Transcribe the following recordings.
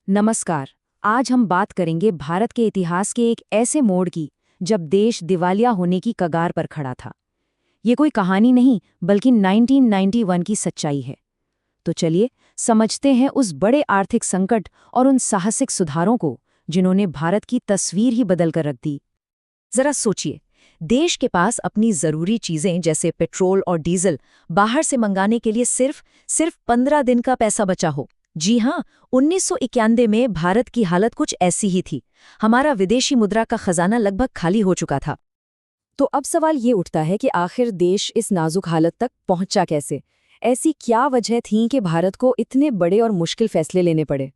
नमस्कार। आज हम बात करेंगे भारत के इतिहास के एक ऐसे मोड़ की जब देश दिवालिया होने की कगार पर खड़ा था। ये कोई कहानी नहीं बल्कि 1991 की सच्चाई है। तो चलिए समझते हैं उस बड़े आर्थिक संकट और उन साहसिक सुधारों को जिन्होंने भारत की तस्वीर ही बदल कर रख दी। जरा सोचिए, देश के पास अपनी जरूरी चीजें जैसे पेट्रोल और डीजल बाहर से मंगाने के लिए सिर्फ 15 दिन का पैसा बचा हो। जी हाँ, 1991 में भारत की हालत कुछ ऐसी ही थी। हमारा विदेशी मुद्रा का खजाना लगभग खाली हो चुका था। तो अब सवाल ये उठता है कि आखिर देश इस नाजुक हालत तक पहुंचा कैसे? ऐसी क्या वजह थी कि भारत को इतने बड़े और मुश्किल फैसले लेने पड़े?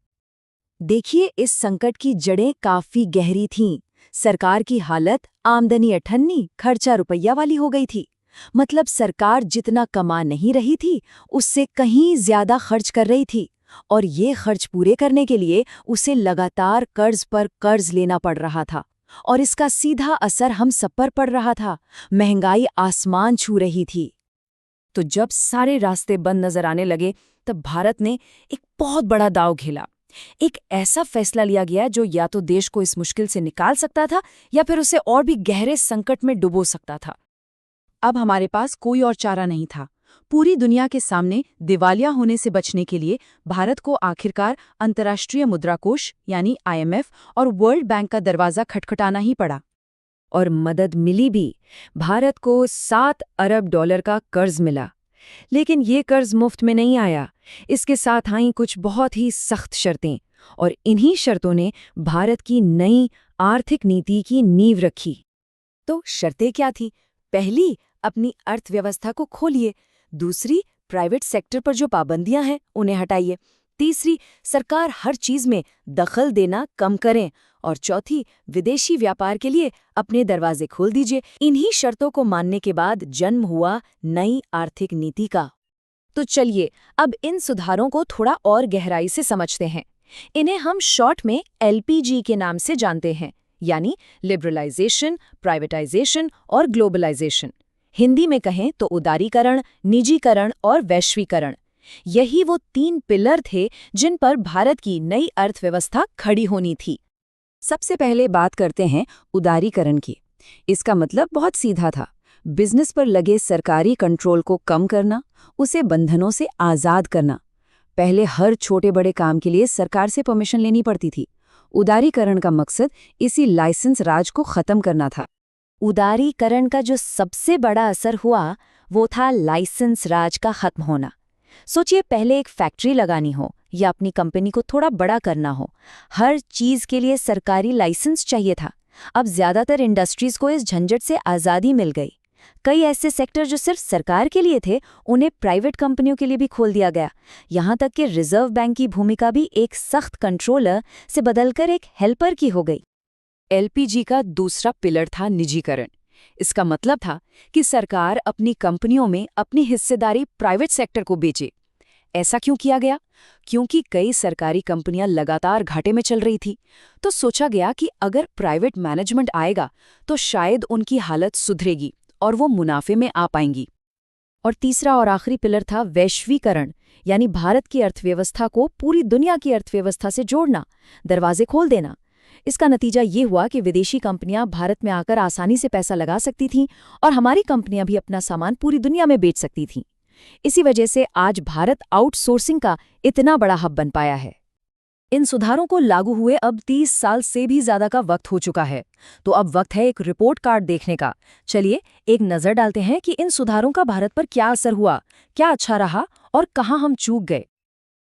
देखिए, इस संकट की जड़ें काफी गहरी थीं। सरकार की हालत आमदनी अठन्नी, खर्चा रुपया वाली हो गई थी। मतलब सरकार जितना कमा नहीं रही थी, उससे कहीं ज्यादा खर्च कर रही थी। और ये खर्च पूरे करने के लिए उसे लगातार कर्ज पर कर्ज लेना पड़ रहा था। और इसका सीधा असर हम सब पर पड़ रहा था। महंगाई आसमान छू रही थी। तो जब सारे रास्ते बंद नजर आने लगे, तब भारत ने एक बहुत बड़ा दांव खेला। एक ऐसा फैसला लिया गया जो या तो देश को इस मुश्किल से निकाल सकता था या फिर उसे और भी गहरे संकट में डुबो सकता था। अब हमारे पास कोई और चारा नहीं था। पूरी दुनिया के सामने दिवालिया होने से बचने के लिए भारत को आखिरकार अंतर्राष्ट्रीय मुद्रा कोष यानी IMF और वर्ल्ड बैंक का दरवाजा खटखटाना ही पड़ा। और मदद मिली भी। भारत को $7 अरब का कर्ज मिला। लेकिन ये कर्ज मुफ्त में नहीं आया। इसके साथ आईं कुछ बहुत ही सख्त शर्तें, और इन्हीं शर्तों ने भारत की नई आर्थिक नीति की नींव रखी। तो शर्तें क्या थी? पहली, अपनी अर्थव्यवस्था को खोलिए। दूसरी, प्राइवेट सेक्टर पर जो पाबंदियां हैं उन्हें हटाइए। तीसरी, सरकार हर चीज में दखल देना कम करें। और चौथी, विदेशी व्यापार के लिए अपने दरवाजे खोल दीजिए। इन्हीं शर्तों को मानने के बाद जन्म हुआ नई आर्थिक नीति का। तो चलिए अब इन सुधारों को थोड़ा और गहराई से समझते हैं। इन्हें हम शॉर्ट में LPG के नाम से जानते हैं, यानी लिबरलाइजेशन, प्राइवेटाइजेशन और ग्लोबलाइजेशन। हिंदी में कहें तो उदारीकरण, निजीकरण और वैश्वीकरण। यही वो 3 पिलर थे जिन पर भारत की नई अर्थव्यवस्था खड़ी होनी थी। सबसे पहले बात करते हैं उदारीकरण की। इसका मतलब बहुत सीधा था। बिजनेस पर लगे सरकारी कंट्रोल को कम करना, उसे बंधनों से आज़ाद करना। पहले हर छोटे बड़े काम के लिए सरकार से परमिशन लेनी पड़ती थी। उदारीकरण का मकसद इसी लाइसेंस राज को खत्म करना था। उदारीकरण का जो सबसे बड़ा असर हुआ वो था लाइसेंस राज का खत्म होना। सोचिए, पहले एक फैक्ट्री लगानी हो या अपनी कंपनी को थोड़ा बड़ा करना हो, हर चीज के लिए सरकारी लाइसेंस चाहिए था। अब ज्यादातर इंडस्ट्रीज को इस झंझट से आज़ादी मिल गई। कई ऐसे सेक्टर जो सिर्फ सरकार के लिए थे, उन्हें प्राइवेट कंपनियों के लिए भी खोल दिया गया। यहाँ तक कि रिजर्व बैंक की भूमिका भी एक सख्त कंट्रोलर से बदलकर एक हेल्पर की हो गई। LPG का दूसरा पिलर था निजीकरण। इसका मतलब था कि सरकार अपनी कंपनियों में अपनी हिस्सेदारी प्राइवेट सेक्टर को बेचे। ऐसा क्यों किया गया? क्योंकि कई सरकारी कंपनियां लगातार घाटे में चल रही थी। तो सोचा गया कि अगर प्राइवेट मैनेजमेंट आएगा तो शायद उनकी हालत सुधरेगी और वो मुनाफे में आ पाएंगी। और तीसरा और आखिरी पिलर था वैश्वीकरण, यानी भारत की अर्थव्यवस्था को पूरी दुनिया की अर्थव्यवस्था से जोड़ना, दरवाजे खोल देना। इसका नतीजा ये हुआ कि विदेशी कंपनियां भारत में आकर आसानी से पैसा लगा सकती थीं और हमारी कंपनियां भी अपना सामान पूरी दुनिया में बेच सकती थीं। इसी वजह से आज भारत आउटसोर्सिंग का इतना बड़ा हब बन पाया है। इन सुधारों को लागू हुए अब 30 साल से भी ज्यादा का वक्त हो चुका है। तो अब वक्त है एक रिपोर्ट कार्ड देखने का। चलिए एक नजर डालते हैं कि इन सुधारों का भारत पर क्या असर हुआ, क्या अच्छा रहा और कहां हम चूक गए।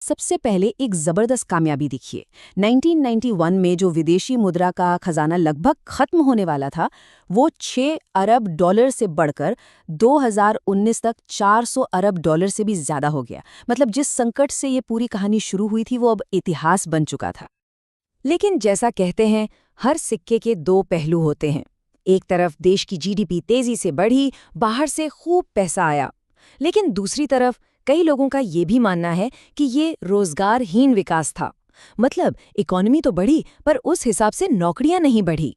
सबसे पहले एक जबरदस्त कामयाबी देखिए। 1991 में जो विदेशी मुद्रा का खजाना लगभग खत्म होने वाला था, वो $6 अरब से बढ़कर 2019 तक $400 अरब से भी ज्यादा हो गया। मतलब जिस संकट से ये पूरी कहानी शुरू हुई थी वो अब इतिहास बन चुका था। लेकिन जैसा कहते हैं, हर सिक्के के 2 पहलू होते हैं। एक तरफ देश की GDP तेजी से बढ़ी, बाहर से खूब पैसा आया। लेकिन दूसरी तरफ कई लोगों का ये भी मानना है कि ये रोजगारहीन विकास था। मतलब इकोनॉमी तो बढ़ी पर उस हिसाब से नौकरियां नहीं बढ़ी।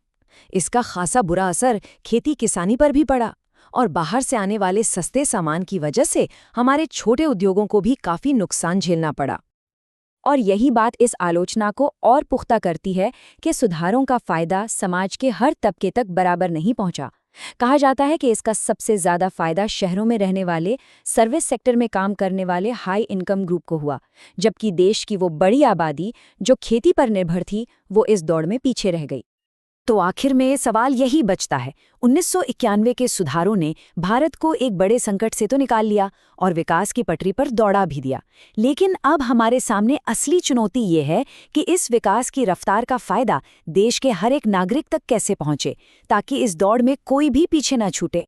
इसका खासा बुरा असर खेती किसानी पर भी पड़ा और बाहर से आने वाले सस्ते सामान की वजह से हमारे छोटे उद्योगों को भी काफी नुकसान झेलना पड़ा। और यही बात इस आलोचना को और पुख्ता करती है कि सुधारों का फायदा समाज के हर तबके तक बराबर नहीं पहुंचा। कहा जाता है कि इसका सबसे ज्यादा फायदा शहरों में रहने वाले, सर्विस सेक्टर में काम करने वाले हाई इनकम ग्रुप को हुआ, जबकि देश की वो बड़ी आबादी जो खेती पर निर्भर थी, वो इस दौड़ में पीछे रह गई। तो आखिर में सवाल यही बचता है, 1991 के सुधारों ने भारत को एक बड़े संकट से तो निकाल लिया और विकास की पटरी पर दौड़ा भी दिया, लेकिन अब हमारे सामने असली चुनौती ये है कि इस विकास की रफ्तार का फायदा देश के हर एक नागरिक तक कैसे पहुंचे, ताकि इस दौड़ में कोई भी पीछे न छूटे।